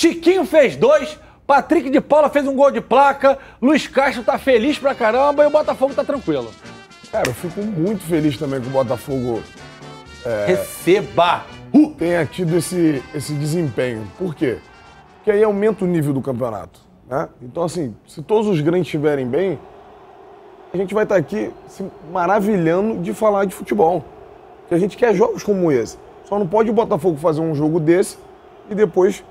Tiquinho fez 2, Patrick de Paula fez um gol de placa, Luiz Castro tá feliz pra caramba e o Botafogo tá tranquilo. Cara, eu fico muito feliz também que o Botafogo Receba! tenha tido esse desempenho. Por quê? Porque aí aumenta o nível do campeonato, né? Então, assim, se todos os grandes estiverem bem, a gente vai estar aqui se maravilhando de falar de futebol. Porque a gente quer jogos como esse. Só não pode o Botafogo fazer um jogo desse e depois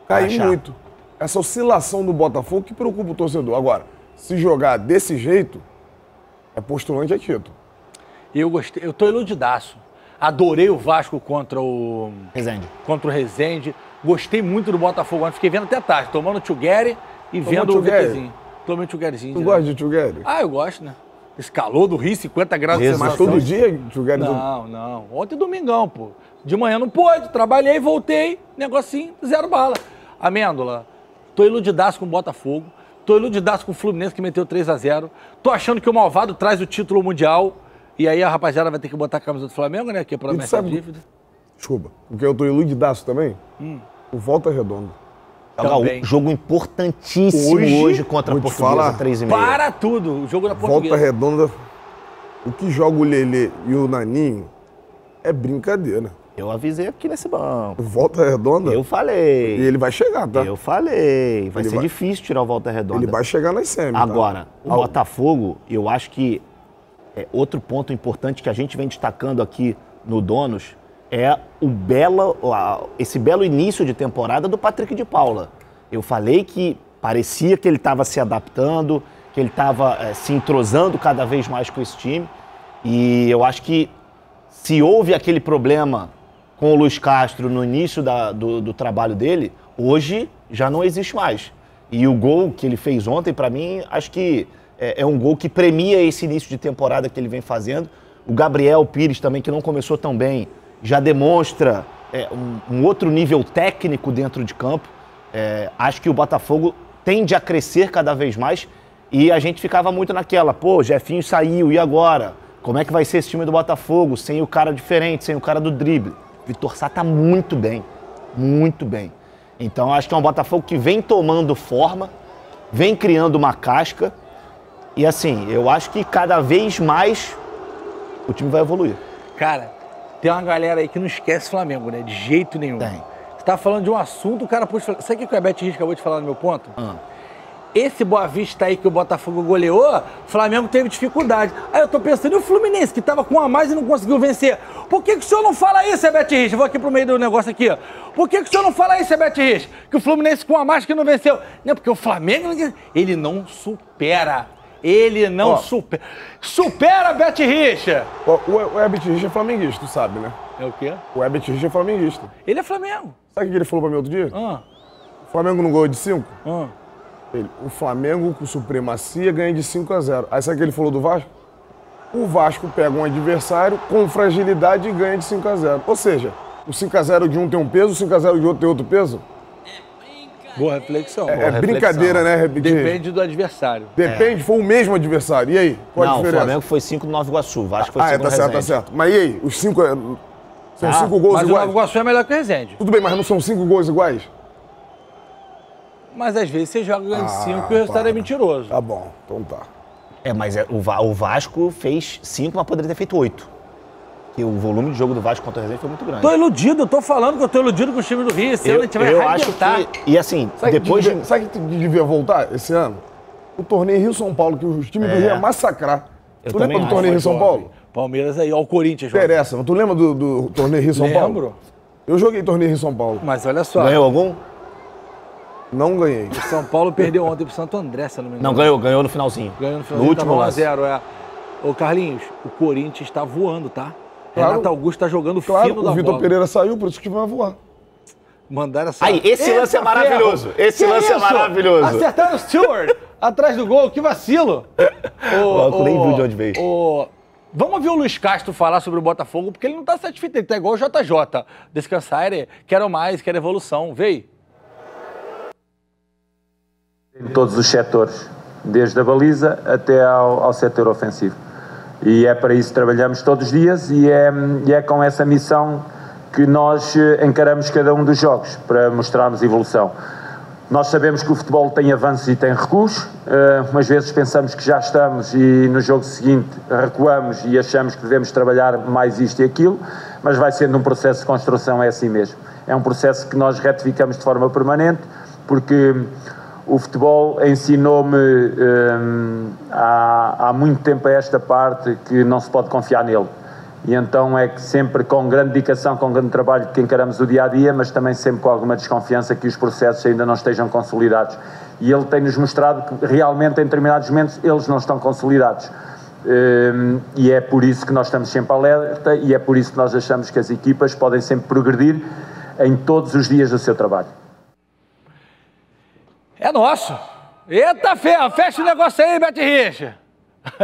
cair muito. Essa oscilação do Botafogo que preocupa o torcedor. Agora, se jogar desse jeito, é postulante a título. Eu gostei, eu tô iludidaço. Adorei o Vasco contra o Resende. Gostei muito do Botafogo ontem. Fiquei vendo até tarde, tomando o Tchugueri e vendo o VTzinho. Tomei o Tchuguerizinho. Tu gosta de Tchugueri? Ah, eu gosto, né? Esse calor do Rio, 50 graus de sensação. Mas todo dia Tchugueri? Não. Ontem domingão, pô. De manhã não pôde, trabalhei, voltei, negocinho, 0 bala. Amêndola, tô iludidaço com o Botafogo. Tô iludidaço com o Fluminense que meteu 3-0. Tô achando que o Malvado traz o título mundial. E aí a rapaziada vai ter que botar a camisa do Flamengo, né? Que é promessa de dívida. Desculpa, porque eu tô iludidaço também. O Volta Redonda. Jogo importantíssimo hoje contra a Portuguesa, 3,5. Para tudo, o jogo da Portuguesa. Volta Redonda, o que joga o Lelê e o Naninho é brincadeira. Eu avisei aqui nesse banco. Volta Redonda? Eu falei. E ele vai chegar, tá? Eu falei. Vai ser difícil tirar o Volta Redonda. Ele vai chegar nas semis. Agora, o Botafogo, eu acho que outro ponto importante que a gente vem destacando aqui no Donos é esse belo início de temporada do Patrick de Paula. Eu falei que parecia que ele estava se adaptando, que ele estava se entrosando cada vez mais com esse time. E eu acho que se houve aquele problema com o Luiz Castro no início do trabalho dele, hoje já não existe mais. E o gol que ele fez ontem, para mim, acho que é um gol que premia esse início de temporada que ele vem fazendo. O Gabriel Pires também, que não começou tão bem, já demonstra um outro nível técnico dentro de campo. Acho que o Botafogo tende a crescer cada vez mais e a gente ficava muito naquela, pô, Jefinho saiu, e agora? Como é que vai ser esse time do Botafogo sem o cara diferente, sem o cara do drible? Vitor Sá tá muito bem, muito bem. Então acho que é um Botafogo que vem tomando forma, vem criando uma casca e assim, eu acho que cada vez mais o time vai evoluir. Cara, tem uma galera aí que não esquece Flamengo, né? De jeito nenhum. Tem. Você tá falando de um assunto, o cara pôs... Sabe o que o Beto Rios acabou de falar no meu ponto? Esse Boa Vista aí que o Botafogo goleou, o Flamengo teve dificuldade. Aí eu tô pensando, e o Fluminense, que tava com um a mais e não conseguiu vencer? Por que o senhor não fala isso, Beto Rios? Vou aqui pro meio do negócio aqui, ó. Por que o senhor não fala isso, Beto Rios? Que o Fluminense com um a mais que não venceu? Não, porque o Flamengo, ele não supera. Ele não supera. Supera, Beto Richa! O Herbert Richa é flamenguista, tu sabe, né? É o quê? O Herbert Richa é flamenguista. Ele é Flamengo. Sabe o que ele falou pra mim outro dia? O Flamengo não ganhou de 5? O Flamengo com supremacia ganha de 5-0. Aí sabe o que ele falou do Vasco? O Vasco pega um adversário com fragilidade e ganha de 5-0. Ou seja, o 5-0 de um tem um peso, o 5-0 de outro tem outro peso? Boa reflexão. É brincadeira, né, Herbert? Depende do adversário. Depende, foi o mesmo adversário. E aí? Qual a diferença? O Flamengo foi 5 no Nova Iguaçu, o Vasco foi 5 no tá certo, Resende. tá certo. Mas e aí? Os 5 são 5 gols mas iguais? o Nova Iguaçu é melhor que o Resende. Tudo bem, mas não são 5 gols iguais? Mas às vezes você joga ganhando 5 e o resultado é mentiroso. Tá bom, então tá. Mas o Vasco fez 5, mas poderia ter feito 8. Porque o volume de jogo do Vasco contra o Resende foi muito grande. Tô iludido, eu tô falando que eu tô iludido com o time do Rio. Esse ano a gente vai arrebentar. Acho que... E assim, sabe depois de... Sabe que devia voltar esse ano? O torneio Rio-São Paulo, que os times do Rio ia massacrar. Tu lembra do torneio Rio-São Paulo? Palmeiras aí, ó, o Corinthians. Interessa, mas tu lembra do torneio Rio-São Paulo? Lembro. Eu joguei torneio Rio-São Paulo. Mas olha só. Ganhou algum? Não ganhei. O São Paulo perdeu ontem pro Santo André, se eu não me engano. Não, ganhou no finalzinho. Ganhou no finalzinho, no último lance. 1-0, Ô, Carlinhos, o Corinthians tá voando, tá? Claro, Renato Augusto tá jogando fino da bola. O Vitor Pereira saiu, por isso que vai voar. Mandaram essa... Aí, esse lance é maravilhoso. Esse lance é maravilhoso. Acertaram o Stewart atrás do gol, que vacilo. O nem viu de onde veio. Vamos ver o Luiz Castro falar sobre o Botafogo, porque ele não tá satisfeito, ele tá igual o JJ. Descansar, quero mais, quero evolução. Vê Em todos os setores, desde a baliza até ao setor ofensivo. E é para isso que trabalhamos todos os dias e é com essa missão que nós encaramos cada um dos jogos para mostrarmos evolução. Nós sabemos que o futebol tem avanços e tem recuos, umas vezes pensamos que já estamos e no jogo seguinte recuamos e achamos que devemos trabalhar mais isto e aquilo, mas vai sendo um processo de construção, é assim mesmo. É um processo que nós retificamos de forma permanente, porque o futebol ensinou-me há muito tempo a esta parte que não se pode confiar nele. E então é que sempre com grande dedicação, com grande trabalho que encaramos o dia-a-dia, mas também sempre com alguma desconfiança que os processos ainda não estejam consolidados. E ele tem-nos mostrado que realmente em determinados momentos eles não estão consolidados. E é por isso que nós estamos sempre alerta e é por isso que nós achamos que as equipas podem sempre progredir em todos os dias do seu trabalho. É nosso. Eita ferro, fecha o negócio aí, Beto Richa.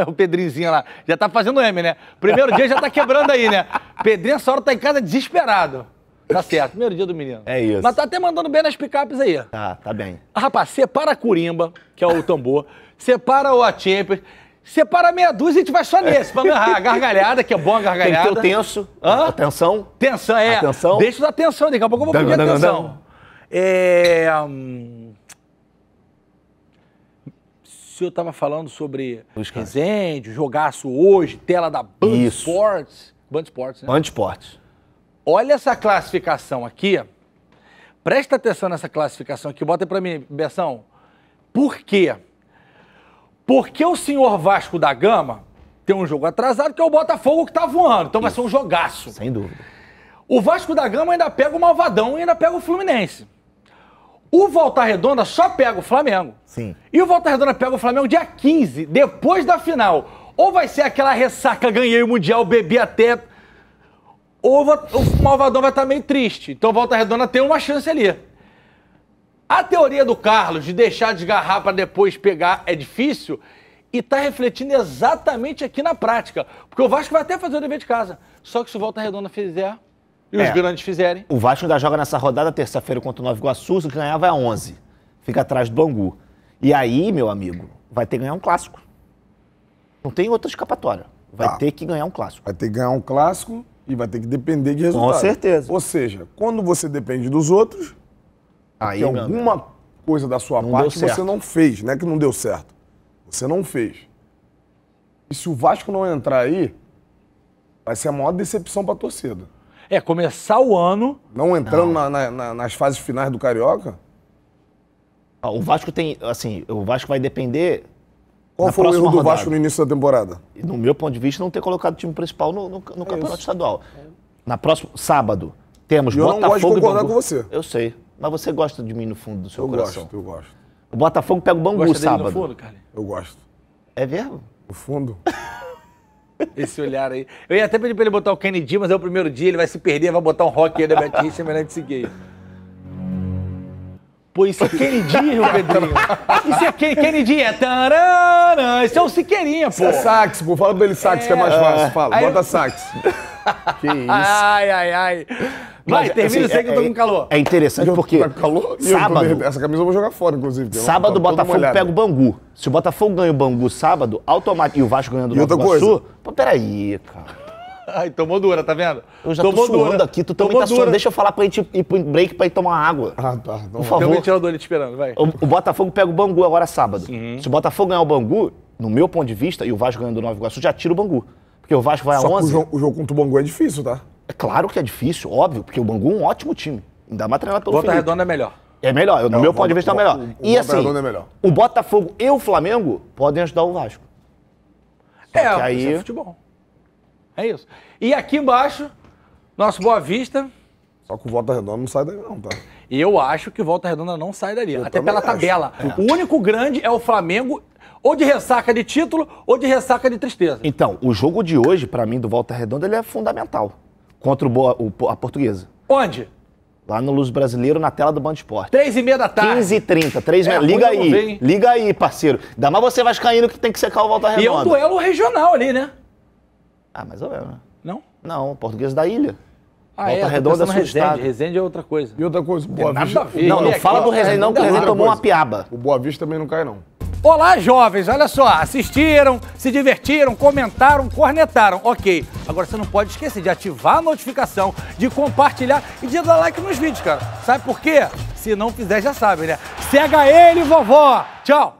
O Pedrinzinho lá, já tá fazendo M, né? Primeiro dia já tá quebrando aí, né? Pedrinho, essa hora tá em casa desesperado. Tá certo, primeiro dia do menino. É isso. Mas tá até mandando bem nas picapes aí. Tá bem. Rapaz, separa a Curimba, que é o tambor, separa o Champions, separa meia dúzia e a gente vai só nesse, pra agarrar a gargalhada, que é bom a gargalhada. Tem que ter o tenso. Hã? Atenção. Tensão, é. Atenção. Deixa os atenção, daqui a pouco eu vou pedir atenção. O senhor estava falando sobre Resende, jogaço hoje, tela da Band Sports. Band Sports, né? Band Sports. Olha essa classificação aqui. Presta atenção nessa classificação aqui. Bota aí pra mim, Beção. Por quê? Porque o senhor Vasco da Gama tem um jogo atrasado, que é o Botafogo que tá voando. Então vai ser um jogaço. Sem dúvida. O Vasco da Gama ainda pega o Malvadão e ainda pega o Fluminense. O Volta Redonda só pega o Flamengo. Sim. E o Volta Redonda pega o Flamengo dia 15, depois da final. Ou vai ser aquela ressaca, ganhei o Mundial, bebi até... Ou o Malvadão vai estar meio triste. Então o Volta Redonda tem uma chance ali. A teoria do Carlos de deixar desgarrar para depois pegar é difícil e tá refletindo exatamente aqui na prática. Porque o Vasco vai até fazer o dever de casa. Só que se o Volta Redonda fizer... E os grandes fizerem. O Vasco ainda joga nessa rodada terça-feira contra o Nova Iguaçu, se ganhar vai a 11. Fica atrás do Bangu. E aí, meu amigo, vai ter que ganhar um clássico. Não tem outra escapatória. Vai ter que ganhar um clássico. Vai ter que ganhar um clássico e vai ter que depender de resultado. Com certeza. Ou seja, quando você depende dos outros, aí, tem alguma coisa da sua parte que você não fez, não é que não deu certo. Você não fez. E se o Vasco não entrar aí, vai ser a maior decepção para a torcida. É, começar o ano... Não entrando nas fases finais do Carioca? O Vasco tem, assim, o Vasco vai depender... Qual foi o erro do Vasco no início da temporada? No meu ponto de vista, não ter colocado o time principal no campeonato estadual. Na próxima, sábado, temos Botafogo e Bangu. Eu não gosto de concordar com você. Eu sei, mas você gosta de mim no fundo do seu coração. Eu gosto. O Botafogo pega o Bangu sábado. No fundo, cara? Eu gosto. É mesmo? No fundo. Esse olhar aí. Eu ia até pedir pra ele botar o Kennedy, mas é o primeiro dia, ele vai se perder, vai botar um rock aí da Beto Richa, é melhor de seguir. Pô, isso é Kennedy, meu Pedrinho. Isso é Kennedy, é tarana. Isso é o Siqueirinha, pô. Isso é sax, pô. Fala pra ele sax, que é mais fácil. Fala, bota sax. Que isso. Ai. Vai, termina isso aí que eu tô com calor. É interessante porque tá com calor? sábado... Essa camisa eu vou jogar fora, inclusive. Sábado o Botafogo pega o Bangu. Se o Botafogo ganha o Bangu sábado, automaticamente... E o Vasco ganhando o Nova Iguaçu... Pô, peraí, cara. Ai, tomou dura, tá vendo? Eu já tô suando aqui, tu também tá suando. Deixa eu falar pra gente ir pro break pra ir tomar água. Ah, tá. Por favor. Tem um ventilador ali te esperando, vai. O Botafogo pega o Bangu agora sábado. Se o Botafogo ganhar o Bangu, no meu ponto de vista, e o Vasco ganhando o Nova Iguaçu, já tira o Bangu. Porque o Vasco vai a 11... Só que o jogo contra o Bangu é difícil, tá? É claro que é difícil, óbvio, porque o Bangu é um ótimo time. Ainda mais treinado pelo Volta Redonda é melhor. É melhor, no meu ponto de vista é melhor. E assim, é melhor. O Botafogo e o Flamengo podem ajudar o Vasco. Aí... isso é futebol. É isso. E aqui embaixo, nosso Boa Vista... Só que o Volta Redonda não sai daí não, tá? E eu acho que o Volta Redonda não sai dali, até pela tabela. O único grande é o Flamengo, ou de ressaca de título, ou de ressaca de tristeza. Então, o jogo de hoje, pra mim, do Volta Redonda, ele é fundamental. Contra a Portuguesa. Onde? Lá no Luz Brasileiro, na tela do Band Esporte. 3h30 da tarde. 15h30, 3h30. Liga aí. Liga aí, parceiro. Ainda mais você vascaíno que tem que secar o Volta Redonda. E é um duelo regional ali, né? Ah, mais ou menos. Não? Não, Portuguesa da Ilha. Volta Redonda é Resende. Resende é outra coisa. E outra coisa, o Boa Vista... Nada a ver. Não fala do Resende não, porque o Resende tomou uma piaba. O Boa Vista também não cai, não. Olá, jovens, olha só, assistiram, se divertiram, comentaram, cornetaram, ok. Agora você não pode esquecer de ativar a notificação, de compartilhar e de dar like nos vídeos, cara. Sabe por quê? Se não fizer, já sabe, né? Cega ele, vovó! Tchau!